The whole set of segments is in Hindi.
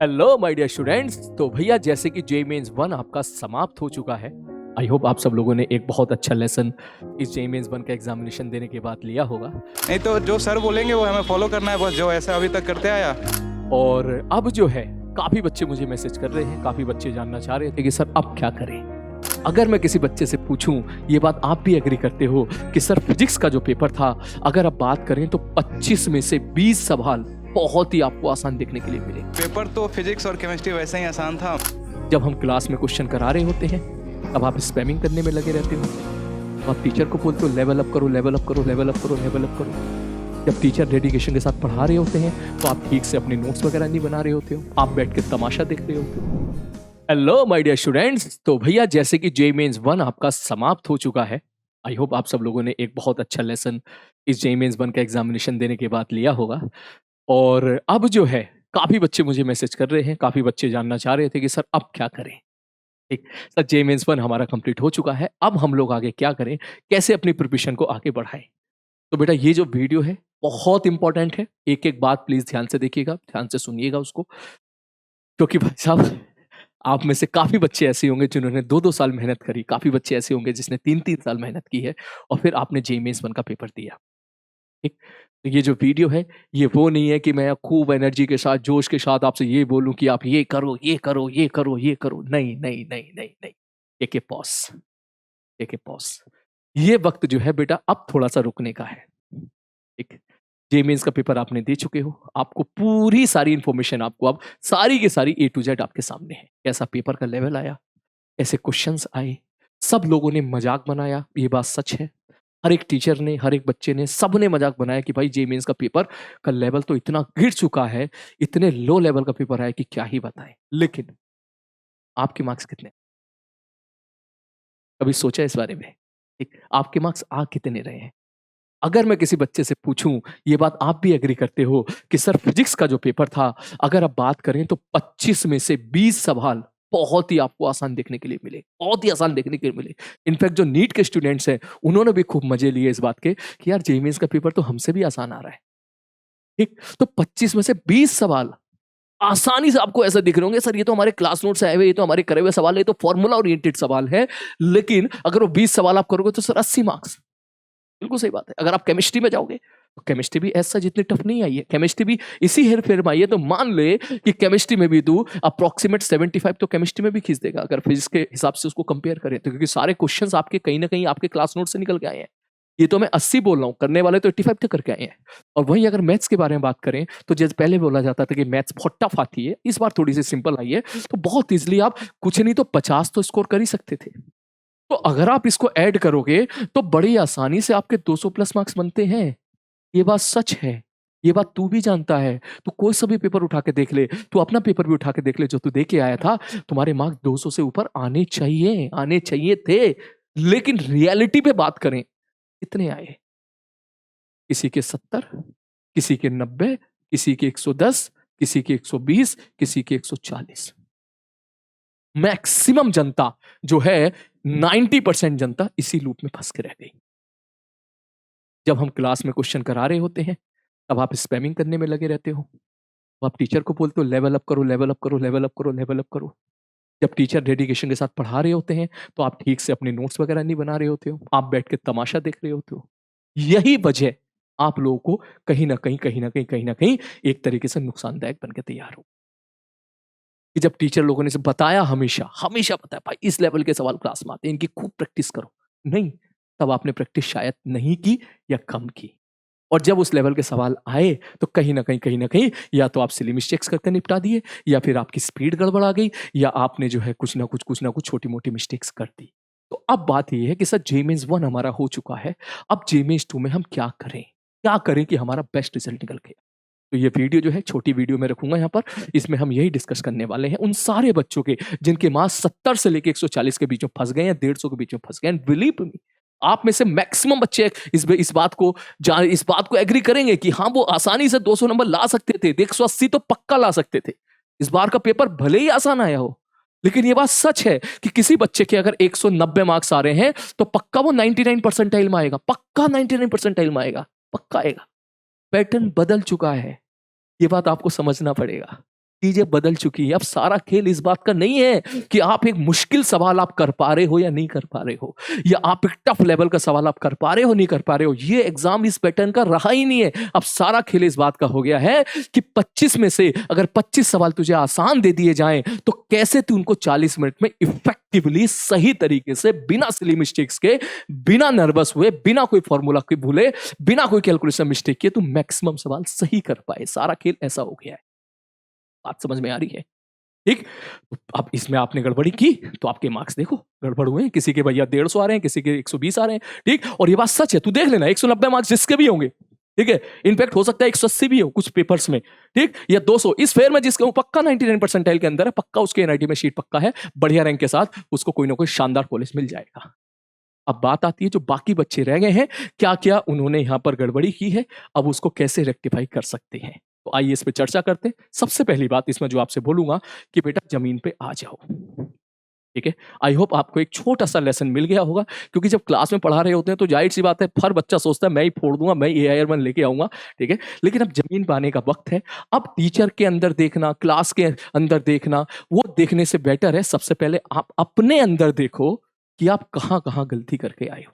Hello my dear students. तो भैया जैसे कि जे मेंस 1 आपका समाप्त हो चुका है। आई होप आप सब लोगों ने एक बहुत अच्छा लेसन इस जे मेंस 1 का एग्जामिनेशन देने के बाद लिया होगा। नहीं तो जो सर बोलेंगे वो हमें फॉलो करना है, बस जो ऐसा अभी तक करते आया। और अब जो है काफी बच्चे मुझे मैसेज कर रहे हैं, काफी बच्चे जानना चाह रहे थे कि सर अब क्या करें। अगर मैं किसी बच्चे से पूछूं, ये बात आप भी एग्री करते हो कि सर फिजिक्स का जो पेपर था, अगर आप बात करें तो 25 में से 20 सवाल बहुत ही आपको आसान देखने के लिए मिले। पेपर तो फिजिक्स और केमिस्ट्री वैसे ही आसान था। जब हम क्लास में क्वेश्चन करा रहे होते हैं तब आप स्पैमिंग करने में लगे रहते हो। तो आप टीचर को बोलते हो लेवल अप करो, लेवल अप करो, लेवल अप करो, लेवल अप करो। जब टीचर डेडिकेशन के साथ पढ़ा रहे होते हैं तो आप ठीक से अपने नोट्स वगैरह नहीं बना रहे होते हो, आप बैठ के तमाशा देख रहे होते हो। Hello my dear students. तो भैया जैसे कि जे मेंस 1 आपका समाप्त हो चुका है। आई होप आप सब लोगों ने एक बहुत अच्छा लेसन इस जे मेंस 1 का एग्जामिनेशन देने के बाद लिया होगा। और अब जो है काफी बच्चे मुझे मैसेज कर रहे हैं, काफी बच्चे जानना चाह रहे थे कि सर अब क्या करें। ठीक, सर जे मेंस 1 हमारा कंप्लीट हो चुका है, अब हम लोग आगे क्या करें, कैसे अपनी प्रिपरेशन को आगे बढ़ाएं। तो बेटा ये जो वीडियो है बहुत इंपॉर्टेंट है, एक एक बात प्लीज ध्यान से देखिएगा, ध्यान से सुनिएगा उसको। क्योंकि भाई साहब आप में से काफी बच्चे ऐसे होंगे जिन्होंने 2-2 साल मेहनत करी, काफी बच्चे ऐसे होंगे जिसने 3-3 साल मेहनत की है और फिर आपने जे मेंस 1 का पेपर दिया। ठीक, तो ये जो वीडियो है ये वो नहीं है कि मैं खूब एनर्जी के साथ जोश के साथ आपसे ये बोलूं कि आप ये करो, ये करो, ये करो, ये करो। नहीं नहीं नहीं नहीं नहीं, take a pause, take a pause. ये वक्त जो है बेटा अब थोड़ा सा रुकने का है। ठीक, जे मेंस का पेपर आपने दे चुके हो, आपको पूरी सारी इंफॉर्मेशन, आपको अब सारी की सारी ए टू जेड आपके सामने है। कैसा पेपर का लेवल आया, कैसे क्वेश्चंस आए, सब लोगों ने मजाक बनाया, ये बात सच है। हर एक टीचर ने, हर एक बच्चे ने, सबने मजाक बनाया कि भाई जे मेंस का पेपर का लेवल तो इतना गिर चुका है, इतने लो लेवल का पेपर है कि क्या ही बताएं। लेकिन आपके मार्क्स कितने, कभी सोचा इस बारे में? ठीक, आपके मार्क्स आ कितने रहे हैं? अगर मैं किसी बच्चे से पूछूं, ये बात आप भी एग्री करते हो कि सर फिजिक्स का जो पेपर था, अगर आप बात करें तो 25 में से 20 सवाल बहुत ही आपको आसान देखने के लिए मिले, बहुत ही आसान देखने के लिए मिले। इनफैक्ट जो नीट के स्टूडेंट्स हैं उन्होंने भी खूब मजे लिए इस बात के कि यार जे मेंस का पेपर तो हमसे भी आसान आ रहा है। ठीक, तो 25 में से 20 सवाल आसानी से आपको ऐसा दिख रहे होंगे, सर ये तो हमारे क्लास नोट से आए हुए, ये तो हमारे करे हुए सवाल है, ये तो फॉर्मूला ओरिएंटेड सवाल है। लेकिन अगर वो 20 सवाल आप करोगे तो सर 80 मार्क्स। बिल्कुल सही बात है। अगर आप केमिस्ट्री में जाओगे तो केमिस्ट्री भी ऐसा जितनी टफ नहीं आई है, केमिस्ट्री भी इसी हेर फेर में आई है। तो मान ले कि केमिस्ट्री में भी तू अप्रोक्सीमेट 75 तो केमिस्ट्री में भी खींच देगा अगर फिजिक्स के हिसाब से उसको कंपेयर करें तो, क्योंकि सारे क्वेश्चंस आपके कहीं ना कहीं आपके क्लास नोट से निकल के आए हैं। ये तो मैं 80 बोल रहा हूँ, करने वाले तो 85 तक करके आए हैं। और वहीं अगर मैथ्स के बारे में बात करें तो जैसे पहले बोला जाता था कि मैथ्स बहुत टफ आती है, इस बार थोड़ी सी सिंपल आई है, तो बहुत इजिली आप कुछ नहीं तो 50 तो स्कोर कर ही सकते थे। तो अगर आप इसको ऐड करोगे तो बड़ी आसानी से आपके 200 प्लस मार्क्स बनते हैं। ये बात सच है, ये बात तू भी जानता है। तू कोई सा भी पेपर उठा के देख ले, तू अपना पेपर भी उठा के देख ले जो तू दे के आया था, तुम्हारे मार्क्स 200 से ऊपर आने चाहिए, आने चाहिए थे। लेकिन रियलिटी पे बात करें, कितने आए? किसी के 70, किसी के 90, किसी के 110, किसी के 120, किसी के 140। मैक्सिमम जनता जो है 90% जनता इसी लूप में फंस के रह गई। जब हम क्लास में क्वेश्चन करा रहे होते हैं तब आप स्पैमिंग करने में लगे रहते हो। तो आप टीचर को बोलते हो लेवल अप करो, लेवल अप करो, लेवल अप करो, लेवल अप करो। जब टीचर डेडिकेशन के साथ पढ़ा रहे होते हैं तो आप ठीक से अपने नोट्स वगैरह नहीं बना रहे होते हो, आप बैठ के तमाशा देख रहे होते हो। यही वजह आप लोगों को कहीं ना कहीं, कहीं ना कहीं, कहीं ना कहीं एक तरीके से नुकसानदायक बन के तैयार हो। कि जब टीचर लोगों ने से बताया, हमेशा हमेशा बताया भाई इस लेवल के सवाल क्लास में आते हैं, इनकी खूब प्रैक्टिस करो। नहीं, तब आपने प्रैक्टिस शायद नहीं की या कम की। और जब उस लेवल के सवाल आए तो कहीं ना कहीं, कहीं ना कहीं या तो आप सिली मिस्टेक्स करके निपटा दिए, या फिर आपकी स्पीड गड़बड़ आ गई, या आपने जो है कुछ ना कुछ छोटी मोटी मिस्टेक्स कर दी। तो अब बात यह है कि सर जे मेंस 1 हमारा हो चुका है, अब जे मेंस 2 में हम क्या करें, क्या करें कि हमारा बेस्ट रिजल्ट निकल के। तो ये वीडियो जो है छोटी वीडियो में रखूंगा यहाँ पर, इसमें हम यही डिस्कस करने वाले हैं उन सारे बच्चों के जिनके मार्क्स 70 से लेके 140 के बीच में फंस गए हैं, 150 के बीच में फंस गए हैं। बिलीव मी, आप में से मैक्सिमम बच्चे इस बात को एग्री करेंगे कि हाँ वो आसानी से 200 नंबर ला सकते थे, 180 तो पक्का ला सकते थे। इस बार का पेपर भले ही आसान आया हो, लेकिन ये बात सच है कि किसी बच्चे के अगर 190 मार्क्स आ रहे हैं तो पक्का वो 99 परसेंटाइल में आएगा, पक्का 99 परसेंटाइल में आएगा, पक्का आएगा। पैटर्न बदल चुका है, ये बात आपको समझना पड़ेगा। चीजें बदल चुकी है। अब सारा खेल इस बात का नहीं है कि आप एक मुश्किल सवाल आप कर पा रहे हो या नहीं कर पा रहे हो, या आप एक टफ लेवल का सवाल आप कर पा रहे हो नहीं कर पा रहे हो। ये एग्जाम इस पैटर्न का रहा ही नहीं है। अब सारा खेल इस बात का हो गया है कि 25 में से अगर 25 सवाल तुझे आसान दे दिए जाएं तो कैसे तू उनको 40 मिनट में इफेक्टिवली सही तरीके से, बिना सिली मिस्टेक्स के, बिना नर्वस हुए, बिना कोई फॉर्मूला के भूले, बिना कोई कैलकुलेशन मिस्टेक किए, तू मैक्सिमम सवाल सही कर पाए। सारा खेल ऐसा हो गया है। बात समझ में आ रही है? ठीक। तो अब इसमें आपने गड़बड़ी की तो आपके मार्क्स देखो गड़बड़ हुए हैं। किसी के भैया 150 आ रहे हैं, किसी के 120 आ रहे हैं। ठीक। और ये बात सच है, तू देख लेना 190 मार्क्स जिसके भी होंगे, ठीक है, इनफैक्ट हो सकता है 180 भी हो कुछ पेपर्स में, ठीक, या 200। इस फेयर में जिसका पक्का 99 परसेंटाइल के अंदर है, पक्का उसके एनआईटी में सीट पक्का है, बढ़िया रैंक के साथ उसको कोई ना कोई शानदार कॉलेज मिल जाएगा। अब बात आती है जो बाकी बच्चे रह गए हैं, क्या क्या उन्होंने यहां पर गड़बड़ी की है, अब उसको कैसे रेक्टिफाई कर सकते हैं। तो आइए इस पे चर्चा करते हैं। सबसे पहली बात इसमें जो आपसे बोलूंगा कि बेटा जमीन पे आ जाओ। ठीक है, आई होप आपको एक छोटा सा लेसन मिल गया होगा, क्योंकि जब क्लास में पढ़ा रहे होते हैं तो जाहिर सी बात है हर बच्चा सोचता है मैं ही फोड़ दूंगा, मैं AIR1 लेके आऊंगा। ठीक है, लेकिन अब जमीन पे आने का वक्त है। अब टीचर के अंदर देखना, क्लास के अंदर देखना, वो देखने से बेटर है सबसे पहले आप अपने अंदर देखो कि आप कहां कहां गलती करके आए हो।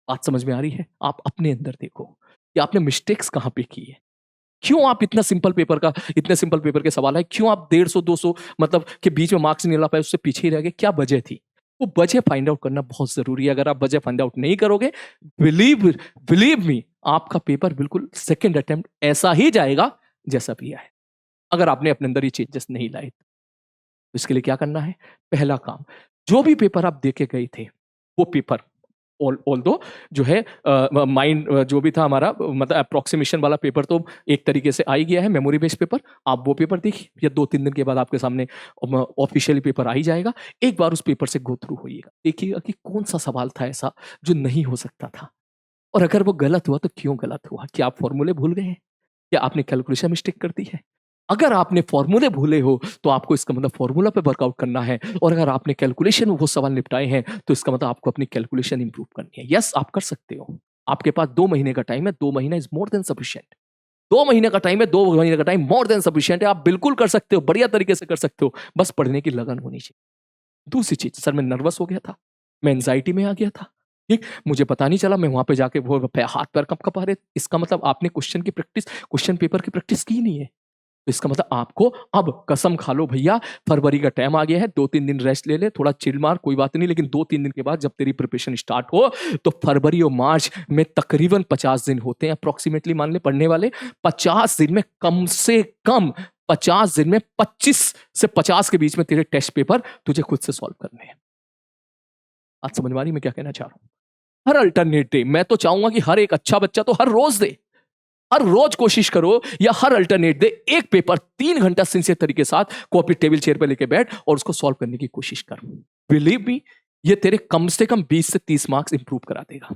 बात समझ में आ रही है? आप अपने अंदर देखो कि आपने मिस्टेक्स कहां पे की है। क्यों आप इतने सिंपल पेपर के सवाल है, क्यों आप 150-200 मतलब के बीच में मार्क्स नहीं ला पाए, उससे पीछे ही रह गए, क्या वजह थी? वो वजह फाइंड आउट करना बहुत जरूरी है। अगर आप वजह फाइंड आउट नहीं करोगे, बिलीव मी, आपका पेपर बिल्कुल सेकंड अटेम्प्ट ऐसा ही जाएगा जैसा भी आया है, अगर आपने अपने अंदर ये चेंजेस नहीं लाए। तो इसके लिए क्या करना है? पहला काम, जो भी पेपर आप देके गए थे वो पेपर ऑल दो जो है माइंड जो भी था हमारा, मतलब अप्रोक्सीमेशन वाला पेपर तो एक तरीके से आ ही गया है, मेमोरी बेस्ड पेपर। आप वो पेपर देखिए, या 2-3 दिन के बाद आपके सामने ऑफिशियली पेपर आ ही जाएगा। एक बार उस पेपर से गो थ्रू होइएगा, देखिएगा कि कौन सा सवाल था ऐसा जो नहीं हो सकता था, और अगर वो गलत हुआ तो क्यों गलत हुआ। क्या आप फॉर्मूले भूल गए हैं, क्या आपने कैलकुलेशन मिस्टेक कर दी है? अगर आपने फॉर्मूले भूले हो तो आपको इसका मतलब फॉर्मूला पे वर्कआउट करना है, और अगर आपने कैलकुलेशन वो सवाल निपटाए हैं तो इसका मतलब आपको अपनी कैलकुलेशन इंप्रूव करनी है। यस, आप कर सकते हो। आपके पास 2 महीने का टाइम है, 2 महीना इज मोर देन सफिशिएंट। 2 महीने का टाइम है, 2 महीने का टाइम मोर देन सफिशिएंट है। आप बिल्कुल कर सकते हो, बढ़िया तरीके से कर सकते हो, बस पढ़ने की लगन होनी चाहिए। दूसरी चीज, सर मैं नर्वस हो गया था, मैं एंजाइटी में आ गया था, ठीक, मुझे पता नहीं चला, मैं वहां पे जाके वो हाथ पैर कब आ रहे। इसका मतलब आपने क्वेश्चन पेपर की प्रैक्टिस की नहीं है। तो इसका मतलब आपको अब कसम खा लो भैया, फरवरी का टाइम आ गया है, 2-3 दिन रेस्ट ले ले, थोड़ा चिल मार, कोई बात नहीं, लेकिन 2-3 दिन के बाद जब तेरी प्रिपरेशन स्टार्ट हो तो फरवरी और मार्च में तकरीबन 50 दिन होते हैं अप्रोक्सीमेटली, मान ले पढ़ने वाले। 50 दिन में कम से कम 50 दिन में 25 से 50 के बीच में तेरे टेस्ट पेपर तुझे खुद से सॉल्व करने हैं। आज समझ में आ रही मैं क्या कहना चाह रहा हूं? हर अल्टरनेट डे, मैं तो चाहूंगा कि हर एक अच्छा बच्चा तो हर रोज दे, हर रोज कोशिश करो, या हर अल्टरनेट दे एक पेपर 3 घंटा सिंसियर तरीके के साथ कॉपी टेबल चेयर पे लेके बैठ और उसको सॉल्व करने की कोशिश कर। बिलीव मी, ये तेरे कम से कम 20 से 30 मार्क्स इंप्रूव करा देगा।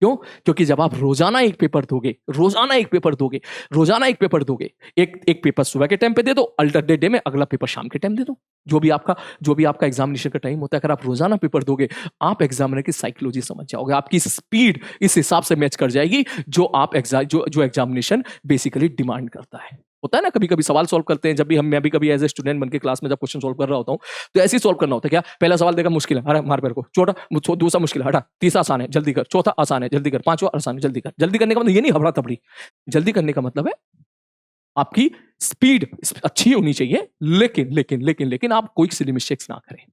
क्यों? क्योंकि जब आप रोजाना एक पेपर दोगे, एक पेपर सुबह के टाइम पे दे दो, अल्टरनेट डे में अगला पेपर शाम के टाइम दे दो, जो भी आपका एग्जामिनेशन का टाइम होता है। अगर आप रोजाना पेपर दोगे, आप एग्जामिनर की साइकोलॉजी समझ जाओगे, आपकी स्पीड इस हिसाब से मैच कर जाएगी जो एग्जामिनेशन बेसिकली डिमांड करता है। होता है ना, कभी कभी सवाल सॉल्व करते हैं, जब भी मैं भी कभी एज ए स्टूडेंट बन के क्लास में जब क्वेश्चन सॉल्व कर रहा होता हूँ, तो ऐसे ही सॉल्व करना होता है। क्या पहला सवाल देखा मुश्किल है, अरे मार पेड़ को, छोटा दूसरा मुश्किल है, हटा, तीसरा आसान है जल्दी कर, चौथा आसान है जल्दी कर, पांचवा आसान है जल्दी कर। जल्दी करने का मतलब ये नहीं हबड़ा तबड़ी, जल्दी करने का मतलब है आपकी स्पीड अच्छी होनी चाहिए, लेकिन आप कोई सिली मिस्टेक्स ना करें।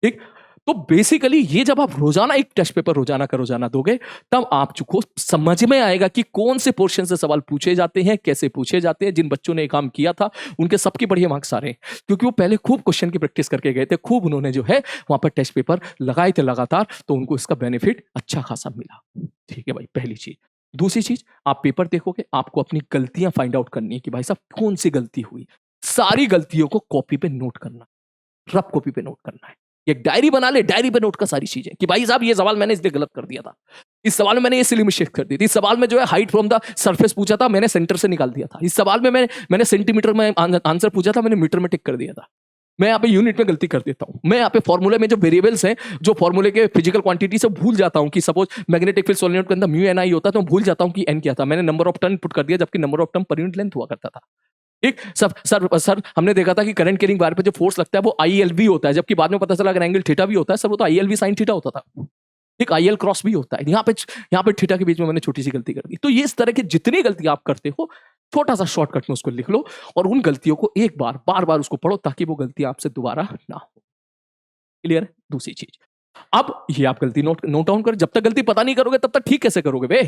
ठीक, तो बेसिकली ये जब आप रोजाना एक टेस्ट पेपर रोजाना दोगे, तब आपको समझ में आएगा कि कौन से पोर्शन से सवाल पूछे जाते हैं, कैसे पूछे जाते हैं। जिन बच्चों ने काम किया था उनके सबके बढ़िया मार्क्स आ रहे हैं, क्योंकि वो पहले खूब क्वेश्चन की प्रैक्टिस करके गए थे, खूब उन्होंने जो है वहां पर टेस्ट पेपर लगाए थे लगातार, तो उनको इसका बेनिफिट अच्छा खासा मिला। ठीक है भाई, पहली चीज। दूसरी चीज, आप पेपर देखोगे, आपको अपनी गलतियां फाइंड आउट करनी है कि भाई साहब कौन सी गलती हुई। सारी गलतियों को कॉपी पे नोट करना, रफ कॉपी पे नोट करना है। एक डायरी बना ले, डायरी पे नोट कर सारी चीजें कि भाई साहब ये सवाल मैंने इसलिए गलत कर दिया था, इस सवाल में मैंने ये सिली मिस्टेक कर दी थी, इस सवाल में जो है हाइट फ्रॉम द सरफेस पूछा था, मैंने सेंटर से निकाल दिया था, इस सवाल में मैंने सेंटीमीटर में आंसर पूछा था, मैंने मीटर में टिक कर दिया था। मैं यहाँ पे यूनिट में गलती कर देता हूँ, मैं यहाँ पे फॉर्मूले में जो वेरिएबल्स हैं, जो फॉर्मूले के फिजिकल क्वांटिटी से भूल जाता हूँ कि सपोज मैग्नेटिक फील्ड सोलेनोइड के अंदर म्यू एन आई होता है, तो भूल जाता हूँ कि एन क्या था, मैंने नंबर ऑफ टर्न पुट कर दिया, जबकि number of turn per unit length हुआ करता था। ठीक, सर हमने देखा था कि करंट कैरिंग वायर पे जो फोर्स लगता है वो ILV होता है, जबकि बाद में पता चला अगर एंगल थीटा भी होता है सर, वो तो ILV sin थीटा होता था। एक IL क्रॉस भी होता है। यहाँ पे थीटा के बीच में मैंने छोटी सी गलती कर दी। तो ये इस तरह की जितनी गलती आप करते हो, छोटा सा शॉर्टकट में उसको लिख लो और उन गलतियों को एक बार बार बार उसको पढ़ो ताकि वो गलती आपसे दोबारा ना हो। क्लियर है? दूसरी चीज, अब ये आप गलती नोट डाउन कर। जब तक गलती पता नहीं करोगे तब तक ठीक कैसे करोगे बे?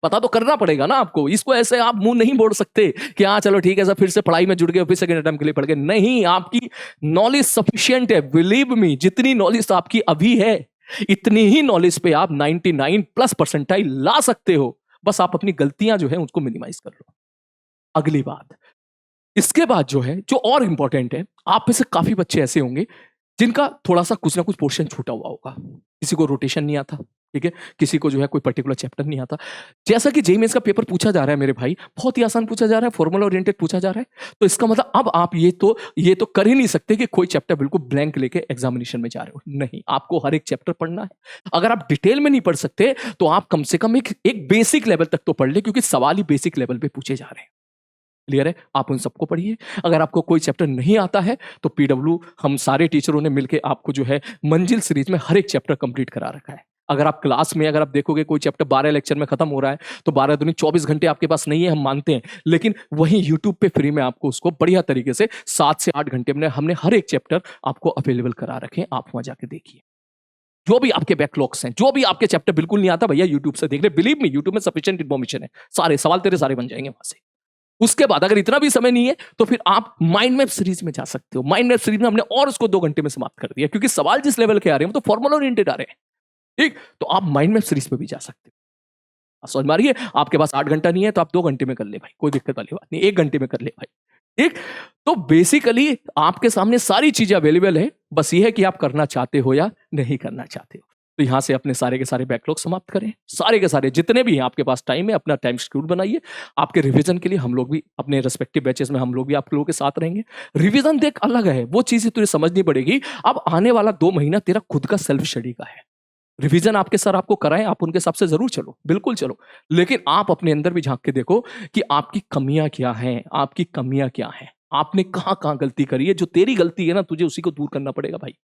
पता तो करना पड़ेगा ना आपको। इसको ऐसे आप मुंह नहीं मोड़ सकते कि हाँ चलो ठीक है सर, फिर से पढ़ाई में जुड़ गए, फिर सेकंड अटेम्प्ट के लिए पढ़ गए। नहीं, आपकी नॉलेज सफिशिएंट है, बिलीव मी। जितनी नॉलेज आपकी अभी है, इतनी ही नॉलेज पे आप 99+ परसेंटाइल ला सकते हो। बस आप अपनी गलतियां जो है उसको मिनिमाइज कर लो। अगली बात, इसके बाद जो है, जो और इंपॉर्टेंट है, आप में से काफी बच्चे ऐसे होंगे जिनका थोड़ा सा कुछ ना कुछ पोर्शन छूटा हुआ होगा। किसी को रोटेशन नहीं आता, ठीक है, किसी को जो है कोई पर्टिकुलर चैप्टर नहीं आता। जैसा कि जेई मेंस का पेपर पूछा जा रहा है मेरे भाई, बहुत ही आसान पूछा जा रहा है, फॉर्मूला ओरिएंटेड पूछा जा रहा है, तो इसका मतलब अब आप ये तो कर ही नहीं सकते कि कोई चैप्टर बिल्कुल ब्लैंक लेके एग्जामिनेशन में जा रहे हो। नहीं, आपको हर एक चैप्टर पढ़ना है। अगर आप डिटेल में नहीं पढ़ सकते तो आप कम से कम एक बेसिक लेवल तक तो पढ़ ले, क्योंकि सवाल ही बेसिक लेवल पे पूछे जा रहे हैं। क्लियर है? आप उन सबको पढ़िए। अगर आपको कोई चैप्टर नहीं आता है तो PW हम सारे टीचरों ने मिलकर आपको जो है मंजिल सीरीज में हर एक चैप्टर कंप्लीट करा रखा है। अगर आप क्लास में अगर आप देखोगे कोई चैप्टर 12 लेक्चर में खत्म हो रहा है तो 12 दूनी 24 घंटे आपके पास नहीं है, हम मानते हैं, लेकिन वहीं यूट्यूब पे फ्री में आपको उसको बढ़िया तरीके से 7 से 8 घंटे में हमने हर एक चैप्टर आपको अवेलेबल करा रखे हैं। आप वहां जाके देखिए। जो भी आपके बैकलॉग्स हैं, जो भी आपके चैप्टर बिल्कुल नहीं आता, भैया यूट्यूब से देख ले। बिलीव मी, यूट्यूब में सफिशिएंट इन्फॉर्मेशन है। सारे सवाल तेरे सारे बन जाएंगे वहां से। उसके बाद अगर इतना भी समय नहीं है तो फिर आप माइंड मैप सीरीज में जा सकते हो। माइंड मैप सीरीज में हमने और उसको 2 घंटे में समाप्त कर दिया, क्योंकि सवाल जिस लेवल के आ रहे हैं वो तो फॉर्मूला ओरिएंटेड आ रहे हैं। ठीक, तो आप माइंड मैप सीरीज में भी जा सकते हो। समझ में आ रही है? आपके पास 8 घंटा नहीं है तो आप 2 घंटे में कर ले भाई, कोई दिक्कत वाली बात नहीं। 1 घंटे में कर ले भाई। ठीक, तो बेसिकली आपके सामने सारी चीजें अवेलेबल है, बस ये है कि आप करना चाहते हो या नहीं करना चाहते हो। तो यहां से अपने सारे के सारे बैकलॉग समाप्त करें। सारे के सारे जितने भी हैं आपके पास टाइम है, अपना टाइम शेड्यूल बनाइए। आपके रिवीजन के लिए हम लोग भी अपने रेस्पेक्टिव बैचेस में हम लोग भी आप लोगों के साथ रहेंगे। रिवीजन देख अलग है, वो चीजें तुझे समझनी पड़ेगी। अब आने वाला 2 महीना तेरा खुद का सेल्फ स्टडी का है। रिवीजन आपके सर आपको कराएं, आप उनके हिसाब से जरूर चलो, बिल्कुल चलो, लेकिन आप अपने अंदर भी झांक के देखो कि आपकी कमियां क्या हैं, आपकी कमियां क्या हैं, आपने कहां कहां गलती करी है। जो तेरी गलती है ना, तुझे उसी को दूर करना पड़ेगा भाई।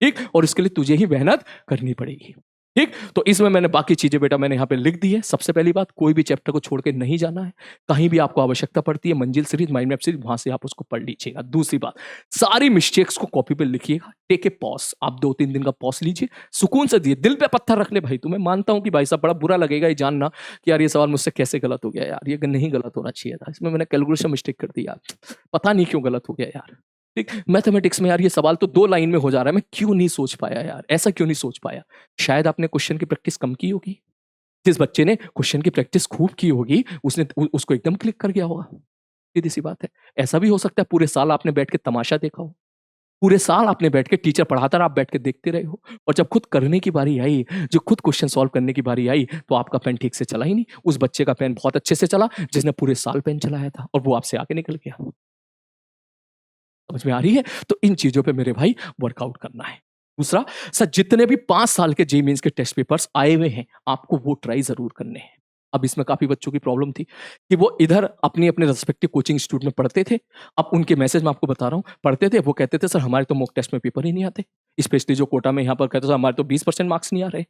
ठीक, और इसके लिए तुझे ही मेहनत करनी पड़ेगी। ठीक, तो इसमें मैंने बाकी चीजें बेटा मैंने यहाँ पे लिख दी है। सबसे पहली बात, कोई भी चैप्टर को छोड़ के नहीं जाना है। कहीं भी आपको आवश्यकता पड़ती है, मंजिल सीरीज, माइंड मैप सीरीज, वहां से आप उसको पढ़ लीजिएगा। दूसरी बात, सारी मिस्टेक्स को कॉपी पे लिखिएगा। टेक ए पॉज, आप 2-3 दिन का पॉज लीजिए, सुकून से दिए, दिल पे पत्थर रख ले भाई। तुम्हें मानता हूं कि भाई साहब बड़ा बुरा लगेगा ये जानना कि यार ये सवाल मुझसे कैसे गलत हो गया यार, ये नहीं गलत होना चाहिए था, इसमें मैंने कैलकुलेशन मिस्टेक कर दी यार, पता नहीं क्यों गलत हो गया यार। ठीक, मैथमेटिक्स में यार ये सवाल तो 2 लाइन में हो जा रहा है, मैं क्यों नहीं सोच पाया यार, ऐसा क्यों नहीं सोच पाया। शायद आपने क्वेश्चन की प्रैक्टिस कम की होगी। जिस बच्चे ने क्वेश्चन की प्रैक्टिस खूब की होगी उसने उसको एकदम क्लिक कर गया होगा। सीधी सी बात है। ऐसा भी हो सकता है पूरे साल आपने बैठ के तमाशा देखा हो, पूरे साल आपने बैठ के टीचर पढ़ाता रहा, आप बैठ के देखते रहे हो, और जब खुद करने की बारी आई, जो खुद क्वेश्चन सॉल्व करने की बारी आई, तो आपका पेन ठीक से चला ही नहीं। उस बच्चे का पेन बहुत अच्छे से चला जिसने पूरे साल पेन चलाया था, और वो आपसे आगे निकल गया। समझ में आ रही है? तो इन चीजों पे मेरे भाई वर्कआउट करना है। दूसरा, सर जितने भी 5 साल के जेईई मेंस के टेस्ट पेपर्स आए हुए हैं, आपको वो ट्राई जरूर करने हैं। अब इसमें काफी बच्चों की प्रॉब्लम थी कि वो इधर अपनी अपने रेस्पेक्टिव कोचिंग इंस्टीट्यूट में पढ़ते थे। अब उनके मैसेज में आपको बता रहा हूँ, पढ़ते थे, वो कहते थे सर हमारे तो मॉक टेस्ट में पेपर ही नहीं आते, स्पेशली जो कोटा में यहाँ पर कहते थे हमारे तो 20% मार्क्स नहीं आ रहे।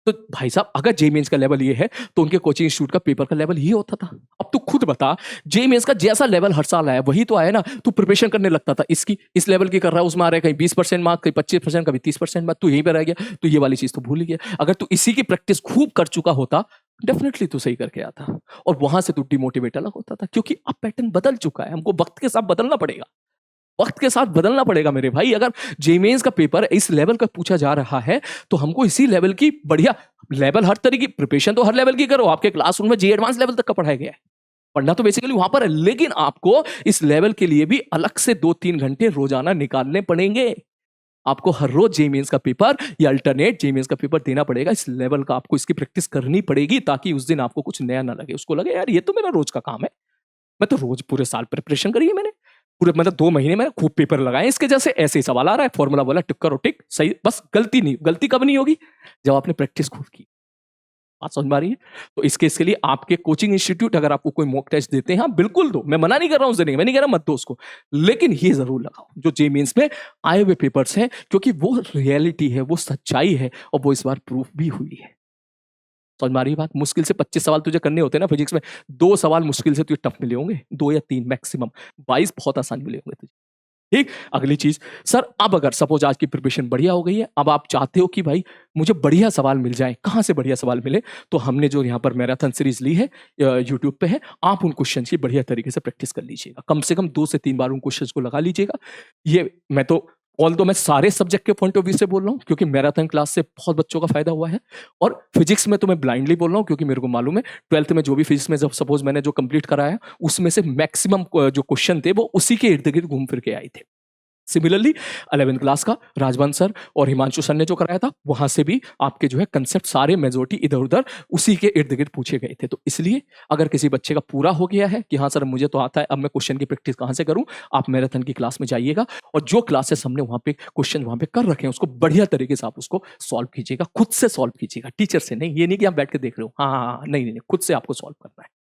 तो भाई साहब, अगर जेईई मेंस का लेवल ये है तो उनके कोचिंग इंस्टीट्यूट का पेपर का लेवल ये होता था। अब तू खुद बता, जेईई मेंस का जैसा लेवल हर साल आया वही तो आया ना। तू प्रिपरेशन करने लगता था, इसकी इस लेवल की कर रहा है, उसमें आ रहा है कहीं 20% मार्क्स, कहीं 25%, कभी 30% मार्क्स, तू यहीं पर रह गया, तो ये वाली चीज तो भूल ही गया। अगर तू इसी की प्रैक्टिस खूब कर चुका होता, डेफिनेटली तू सही करके आता, और वहां से तू डिमोटिवेट अलग होता था, क्योंकि अब पैटर्न बदल चुका है। हमको वक्त के साथ बदलना पड़ेगा, वक्त के साथ बदलना पड़ेगा मेरे भाई। अगर जेईई मेंस का पेपर इस लेवल का पूछा जा रहा है तो हमको इसी लेवल की बढ़िया लेवल, हर तरह की प्रिपरेशन तो हर लेवल की करो। आपके क्लासरूम में जे एडवांस लेवल तक का पढ़ाया गया है, पढ़ना तो बेसिकली वहां पर है, लेकिन आपको इस लेवल के लिए भी अलग से 2-3 घंटे रोजाना निकालने पड़ेंगे। आपको हर रोज जेईई मेंस का पेपर या अल्टरनेट जेईई मेंस का पेपर देना पड़ेगा। इस लेवल का आपको इसकी प्रैक्टिस करनी पड़ेगी, ताकि उस दिन आपको कुछ नया ना लगे, उसको लगे यार ये तो मेरा रोज का काम है, मैं तो रोज पूरे साल प्रिपरेशन करी है मैंने, पूरे मतलब 2 महीने में खूब पेपर लगाए इसके जैसे, ऐसे ही सवाल आ रहा है, फॉर्मूला बोला टिक करो टिक, सही। बस गलती नहीं, गलती कब नहीं होगी? जब आपने प्रैक्टिस खूब की। बात समझ में आ रही है? तो इस केस के लिए आपके कोचिंग इंस्टीट्यूट अगर आपको कोई मॉक टेस्ट देते हैं, हाँ, बिल्कुल दो। मैं मना नहीं कर रहा हूँ देने का, मैं नहीं कह रहा मत दो उसको। लेकिन ये ज़रूर लगाओ, जो जेईई मेंस में आए हुए पेपर्स हैं, क्योंकि वो रियलिटी है, वो सच्चाई है और वो इस बार प्रूफ भी हुई है। समझ में आ रही है बात? मुश्किल से 25 सवाल तुझे करने होते हैं ना फिजिक्स में, 2 सवाल मुश्किल से तुझे टफ मिले होंगे, 2 या 3 मैक्सिमम, 22 बहुत आसान मिले होंगे तुझे। ठीक? अगली चीज़, सर अब अगर सपोज़ आज की प्रिपरेशन बढ़िया हो गई है, अब आप चाहते हो कि भाई मुझे बढ़िया सवाल मिल जाएँ, कहाँ से बढ़िया सवाल मिले? तो हमने जो यहाँ पर मैराथन सीरीज़ ली है यूट्यूब पे है, आप उन क्वेश्चन्स की बढ़िया तरीके से प्रैक्टिस कर लीजिएगा। कम से कम 2 से 3 बार उन क्वेश्चन्स को लगा लीजिएगा। ये मैं तो ऑल्दो मैं सारे सब्जेक्ट के पॉइंट ऑफ व्यू से बोल रहा हूँ, क्योंकि मैराथन क्लास से बहुत बच्चों का फ़ायदा हुआ है और फिजिक्स में तो मैं ब्लाइंडली बोल रहा हूँ, क्योंकि मेरे को मालूम है 12th में जो भी फिजिक्स में जब सपोज़ मैंने जो कंप्लीट कराया, उसमें से मैक्सिमम जो क्वेश्चन थे, वो उसी के इर्द-गिर्द घूम फिर के आए थे। सिमिलरली 11th क्लास का राजवंश सर और हिमांशु सर ने जो कराया था, वहाँ से भी आपके जो है कंसेप्ट सारे मेजॉरिटी इधर-उधर उसी के इर्द-गिर्द पूछे गए थे। तो इसलिए अगर किसी बच्चे का पूरा हो गया है कि हाँ सर मुझे तो आता है, अब मैं क्वेश्चन की प्रैक्टिस कहाँ से करूँ? आप मैराथन की क्लास में जाइएगा और जो क्लासेस हमने वहाँ पे क्वेश्चन वहाँ पे कर रखे हैं, उसको बढ़िया तरीके से आप उसको सॉल्व कीजिएगा, खुद से सॉल्व कीजिएगा, टीचर से नहीं। ये नहीं कि आप बैठ के देख रहे हो। हाँ, हाँ, हाँ, नहीं, नहीं, नहीं, खुद से आपको सॉल्व करना है।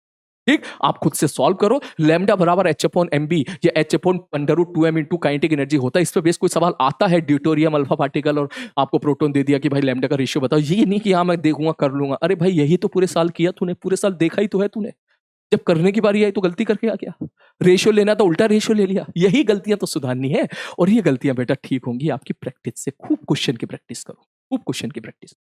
ठीक? आप खुद से सॉल्व करो। लैम्ब्डा बराबर h/mb या h/√2m इंटू काइनेटिक एनर्जी होता है। इस पे बेस कोई सवाल आता है, ड्यूटेरियम अल्फा पार्टिकल और आपको प्रोटॉन दे दिया कि भाई लैम्ब्डा का रेशियो बताओ। ये नहीं कि हाँ मैं देखूंगा कर लूंगा। अरे भाई यही तो पूरे साल किया तूने, पूरे साल देखा ही तो है तूने। जब करने की बारी आई तो गलती करके आ गया। रेशियो लेना तो उल्टा रेशियो ले लिया। यही गलतियां तो सुधारनी है और ये गलतियां बेटा ठीक होंगी आपकी प्रैक्टिस से। खूब क्वेश्चन की प्रैक्टिस करो, खूब क्वेश्चन की प्रैक्टिस।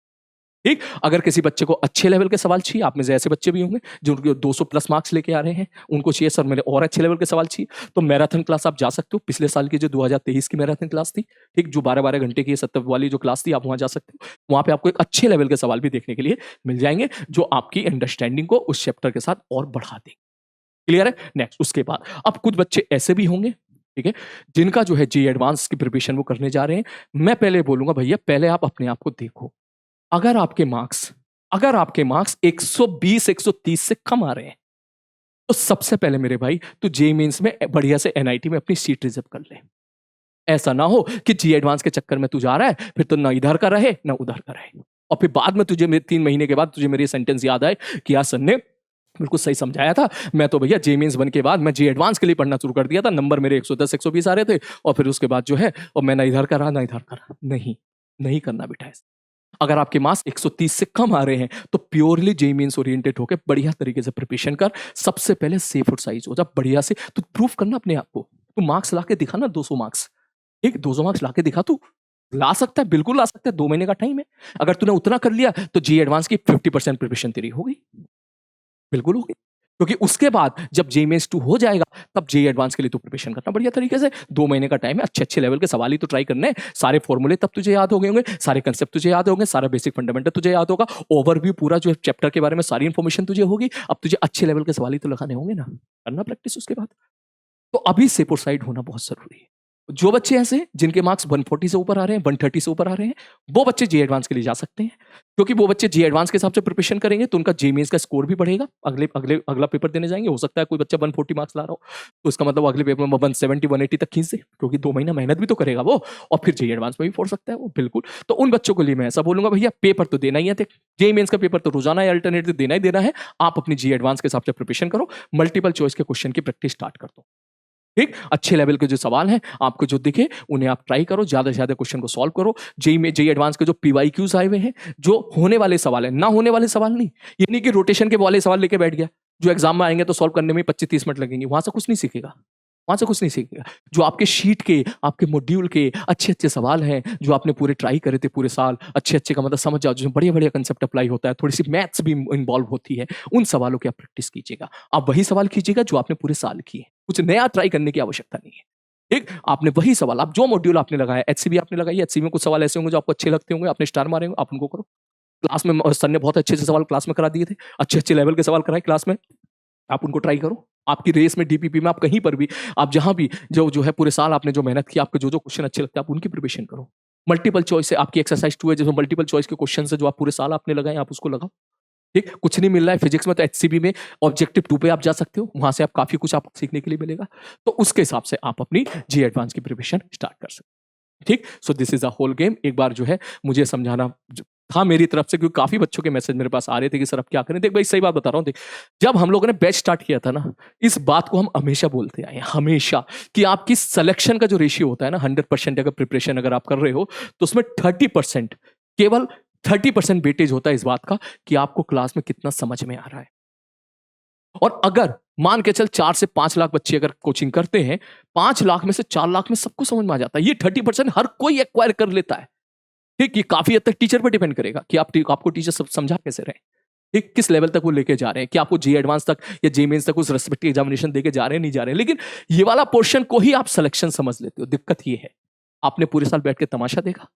ठीक? अगर किसी बच्चे को अच्छे लेवल के सवाल चाहिए, आप में से ऐसे बच्चे भी होंगे जो उनके 200 प्लस मार्क्स लेके आ रहे हैं, उनको चाहिए सर मेरे और अच्छे लेवल के सवाल चाहिए, तो मैराथन क्लास आप जा सकते हो। पिछले साल की जो 2023 की मैराथन क्लास थी, ठीक? जो 12-12 घंटे की 70 वाली जो क्लास थी, आप वहाँ जा सकते हो। वहाँ पे आपको एक अच्छे लेवल के सवाल भी देखने के लिए मिल जाएँगे, जो आपकी अंडरस्टैंडिंग को उस चैप्टर के साथ और बढ़ा देंगे। क्लियर है? नेक्स्ट उसके बाद अब कुछ बच्चे ऐसे भी होंगे, ठीक है? जिनका जो है जेईई एडवांस की प्रिपरेशन वो करने जा रहे हैं। मैं पहले बोलूँगा भैया पहले आप अपने आप को देखो। अगर आपके मार्क्स 120 130 से कम आ रहे हैं, तो सबसे पहले मेरे भाई तू जेईई मेंस में बढ़िया से एनआईटी में अपनी सीट रिजर्व कर ले। ऐसा ना हो कि जेईई एडवांस के चक्कर में तू जा रहा है, फिर तो ना इधर का रहे ना उधर का रहे और फिर बाद में तुझे 3 महीने के बाद तुझे मेरी सेंटेंस याद आए कि यार सर ने बिल्कुल सही समझाया था। मैं तो भैया जेईई मेंस 1 के बाद मैं जेईई एडवांस के लिए पढ़ना शुरू कर दिया था। नंबर मेरे 110 120 आ रहे थे और फिर उसके बाद जो है और मैं ना इधर का रहा ना इधर का रहा। नहीं, नहीं करना बेटा ऐसा। अगर आपके मार्क्स 130 से कम आ रहे हैं तो प्योरली जेईई मेंस ओरिएंटेड होकर बढ़िया तरीके से प्रिपरेशन कर। सबसे पहले सेफ और साइज हो जा बढ़िया से। तू प्रूफ करना अपने आप को। तू मार्क्स लाके दिखा ना 200 मार्क्स। ठीक 200 मार्क्स लाके दिखा तू। ला सकता है, बिल्कुल ला सकता है। 2 महीने का टाइम है। अगर तूने उतना कर लिया तो जेईई एडवांस की 50% प्रिपरेशन तेरी हो गई। बिल्कुल होगी। क्योंकि उसके बाद जब जेईई मेंस 2 हो जाएगा तब जेईई एडवांस के लिए तो प्रिपरेशन करना बढ़िया तरीके से। 2 महीने का टाइम है, अच्छे-अच्छे लेवल के सवाल ही तो ट्राई करने हैं। सारे फॉर्मूले तब तुझे याद हो गए होंगे, सारे कांसेप्ट तुझे याद होंगे, सारा बेसिक फंडामेंटल तुझे याद होगा, ओवरव्यू पूरा जो है चैप्टर के बारे में सारी इंफॉर्मेशन तुझे होगी। अब तुझे अच्छे लेवल के सवाल ही तो लगाने होंगे ना। करना प्रैक्टिस उसके बाद। तो अभी सेफ और साइड होना बहुत ज़रूरी है। जो बच्चे ऐसे हैं जिनके मार्क्स 140 से ऊपर आ रहे हैं, 130 से ऊपर आ रहे हैं, वो बच्चे जेईई एडवांस के लिए जा सकते हैं। क्योंकि वो बच्चे जेईई एडवांस के हिसाब से प्रिपरेशन करेंगे तो उनका जेईई मेंस का स्कोर भी बढ़ेगा। अगला पेपर देने जाएँगे, हो सकता है कोई बच्चा 140 मार्क्स ला रहा हो, तो इसका मतलब अगले पेपर में 170 180 तक खींच दे, क्योंकि 2 महीना मेहनत भी तो करेगा वो और फिर जेईई एडवांस में भी फोड़ सकता है वो, बिल्कुल। तो उन बच्चों के लिए मैं ऐसा बोलूँगा भैया पेपर तो देना ही है। जेईई मेंस का पेपर तो रोज़ाना या अल्टरनेटिव देना ही देना है। आप अपनी जेईई एडवांस के हिसाब से प्रिपरेशन करो, मल्टीपल चॉइस के क्वेश्चन की प्रैक्टिस स्टार्ट कर दो। ठीक? अच्छे लेवल के जो सवाल हैं, आपको जो दिखे उन्हें आप ट्राई करो, ज़्यादा से ज़्यादा क्वेश्चन को सॉल्व करो। जेईई एडवांस के जो पीवाईक्यूज़ आए हुए हैं, जो होने वाले सवाल हैं, ना होने वाले सवाल नहीं। ये नहीं कि रोटेशन के वाले सवाल लेके बैठ गया, जो एग्ज़ाम में आएँगे तो सॉल्व करने में 25-30 मिनट लगेंगे, वहाँ से कुछ नहीं सीखेगा। वहाँ से कुछ नहीं सीखेगा। जो आपके शीट के, आपके मॉड्यूल के अच्छे-अच्छे सवाल हैं, जो आपने पूरे ट्राई करे थे पूरे साल, अच्छे-अच्छे का मतलब समझ जाओ, जिसमें बढ़िया-बढ़िया कांसेप्ट अप्लाई होता है, थोड़ी-सी मैथ्स भी इन्वॉल्व होती है, उन सवालों की आप प्रैक्टिस कीजिएगा। आप वही सवाल कीजिएगा जो आपने पूरे साल किए। कुछ नया ट्राई करने की आवश्यकता नहीं है। ठीक? आपने वही सवाल, आप जो मॉड्यूल आपने लगाया, एचसीबी आपने लगाई है, एचसीबी में कुछ सवाल ऐसे होंगे जो आपको अच्छे लगते होंगे, आपने स्टार मारे होंगे, आप उनको करो। क्लास में सर ने बहुत अच्छे-अच्छे सवाल क्लास में करा दिए थे, अच्छे-अच्छे लेवल के सवाल कराए क्लास में, आप उनको ट्राई करो। आपकी रेस में, डीपीपी में, आप कहीं पर भी, आप जहाँ भी जो है पूरे साल आपने जो मेहनत की, आपको जो-जो क्वेश्चन अच्छे लगते हैं, आप उनकी प्रिपरेशन करो। मल्टीपल चॉइस है, आपकी एक्सरसाइज 2 है, जिसमें मल्टीपल चॉइस के क्वेश्चन है, जो आप पूरे साल आपने लगाए, आप उसको लगाओ। ठीक? कुछ नहीं मिल रहा है फिजिक्स में तो एचसीबी में ऑब्जेक्टिव 2 पे आप जा सकते हो। वहाँ से आप काफ़ी कुछ आपको सीखने के लिए मिलेगा। तो उसके हिसाब से आप अपनी जेईई एडवांस की प्रिपरेशन स्टार्ट कर सकते हो। ठीक? So this is a whole game. एक बार जो है मुझे समझाना था मेरी तरफ से, क्योंकि काफी बच्चों के मैसेज मेरे पास आ रहे थे कि सर अब क्या करें। देख भाई, सही बात बता रहा हूँ, देख जब हम लोगों ने बैच स्टार्ट किया था ना, इस बात को हम हमेशा बोलते आए हैं, हमेशा, कि आपकी सिलेक्शन का जो रेशियो होता है ना, 100% अगर प्रिपरेशन अगर आप कर रहे हो तो उसमें 30%, केवल 30% वेटेज होता है इस बात का कि आपको क्लास में कितना समझ में आ रहा है। और अगर मान के चल 4 से 5 लाख बच्चे अगर कोचिंग करते हैं, 5 लाख में से 4 लाख में सबको समझ में आ जाता है। ये 30% हर कोई एक्वायर कर लेता है। ठीक, ये काफी हद तक टीचर पर डिपेंड करेगा कि आपको टीचर सब समझा कैसे रहे, ठीक, किस लेवल तक वो लेके जा रहे हैं, कि आपको जे एडवांस तक या जे मेंस तक उस रेस्पेक्टिव एग्जामिनेशन देके जा रहे हैं, नहीं जा रहे हैं। लेकिन ये वाला पोर्शन को ही आप सिलेक्शन समझ लेते हो। दिक्कत ये है, आपने पूरे साल बैठ के तमाशा देखा,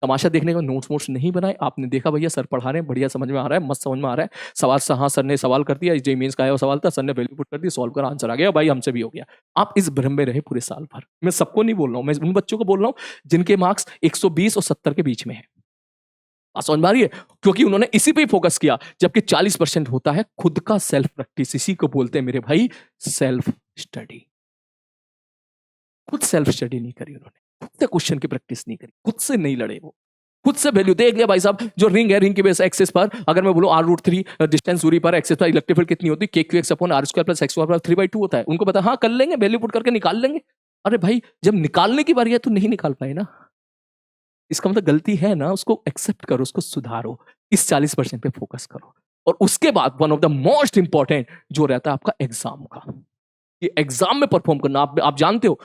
तमाशा देखने का नोट्स वोट्स नहीं बनाए, आपने देखा भैया सर पढ़ा रहे हैं, बढ़िया समझ में आ रहा है, मस्त समझ में आ रहा है, सवाल से हाँ सर ने सवाल कर दिया, जे मेंस का आया वो सवाल था, सर ने वैल्यू पुट कर दी, सॉल्व करा, आंसर आ गया, भाई हमसे भी हो गया। आप इस भ्रम में रहे पूरे साल भर। मैं सबको नहीं बोल रहा हूं, मैं उन बच्चों को बोल रहा हूं जिनके मार्क्स 120 और 70 के बीच में है। समझ में आ रही है? क्योंकि उन्होंने इसी पे फोकस किया, जबकि 40% होता है खुद का सेल्फ प्रैक्टिस। इसी को बोलते हैं मेरे भाई सेल्फ स्टडी। खुद सेल्फ स्टडी नहीं करी उन्होंने, खुद से क्वेश्चन की प्रैक्टिस नहीं करी, खुद से नहीं लड़े वो, खुद से वैल्यू देख लिया भाई साहब। जो रिंग है, रिंग के बेस एक्सेस पर अगर मैं बोलूं r√3 डिस्टेंस दूरी पर एक्सेस पर इलेक्ट्रिक फील्ड कितनी होती है, KQX/r² + x² 3/2 होता है। उनको पता, हाँ कर लेंगे, वैल्यू पुट करके निकाल लेंगे। अरे भाई जब निकालने की बारी है तो नहीं निकाल पाए ना, इसका मतलब गलती है ना, उसको एक्सेप्ट करो, उसको सुधारो, इस 40% पे फोकस करो। और उसके बाद one of the most important जो रहता है आपका एग्जाम का, ये एग्जाम में परफॉर्म करना। आप जानते हो,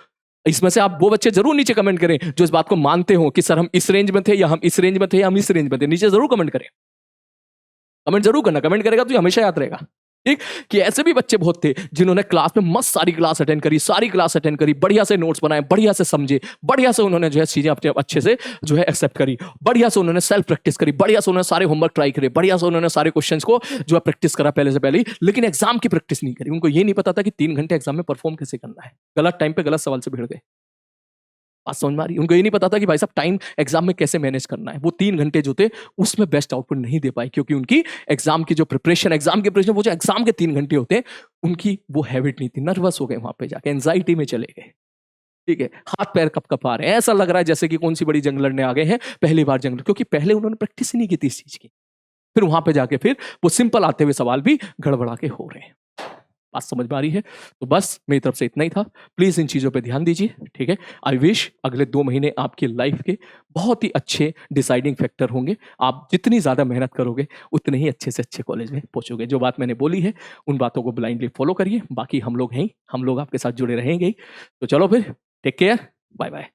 इसमें से आप वो बच्चे जरूर नीचे कमेंट करें जो इस बात को मानते हो कि सर हम इस रेंज में थे, या हम इस रेंज में थे, या हम इस रेंज में थे। नीचे जरूर कमेंट करें, कमेंट जरूर करना, कमेंट करेगा तो ये हमेशा याद रहेगा। ठीक, कि ऐसे भी बच्चे बहुत थे जिन्होंने क्लास में मस्त सारी क्लास अटेंड करी, सारी क्लास अटेंड करी, बढ़िया से नोट्स बनाए, बढ़िया से समझे, बढ़िया से उन्होंने जो है चीजें अपने अच्छे से जो है एक्सेप्ट करी, बढ़िया से उन्होंने सेल्फ प्रैक्टिस करी, बढ़िया से उन्होंने सारे होमवर्क ट्राई करे, बढ़िया से उन्होंने सारे क्वेश्चंस को जो है प्रैक्टिस करा पहले से पहले ही, लेकिन एग्जाम की प्रैक्टिस नहीं करी। उनको ये नहीं पता था कि 3 घंटे एग्जाम में परफॉर्म कैसे करना है। गलत टाइम पे गलत सवाल से भिड़ गए। बात समझ में आ रही? उनको ये नहीं पता था कि भाई साहब टाइम एग्जाम में कैसे मैनेज करना है। वो 3 घंटे जो थे उसमें बेस्ट आउटपुट नहीं दे पाए, क्योंकि उनकी एग्जाम की जो प्रिपरेशन, एग्जाम के प्रिपरेशन, वो जो एग्जाम के 3 घंटे होते हैं उनकी वो हैबिट नहीं थी। नर्वस हो गए वहां पे जाके, एंजाइटी में चले गए। ठीक है, हाथ पैर कप आ रहे हैं, ऐसा लग रहा है जैसे कि कौन सी बड़ी जंग लड़ने आ गए हैं, पहली बार जंग, क्योंकि पहले उन्होंने प्रैक्टिस ही नहीं की थी इस चीज की। फिर वहां पे जाके फिर वो सिंपल आते हुए सवाल भी गड़बड़ा के हो रहे हैं। बात समझ में आ रही है? तो बस मेरी तरफ से इतना ही था। प्लीज इन चीजों पे ध्यान दीजिए, ठीक है। आई विश अगले 2 महीने आपकी लाइफ के बहुत ही अच्छे डिसाइडिंग फैक्टर होंगे। आप जितनी ज्यादा मेहनत करोगे उतने ही अच्छे से अच्छे कॉलेज में पहुंचोगे। जो बात मैंने बोली है उन बातों को ब्लाइंडली फॉलो करिए। बाकी हम लोग हैं, हम लोग आपके साथ जुड़े रहेंगे ही। तो चलो फिर, टेक केयर, बाय बाय।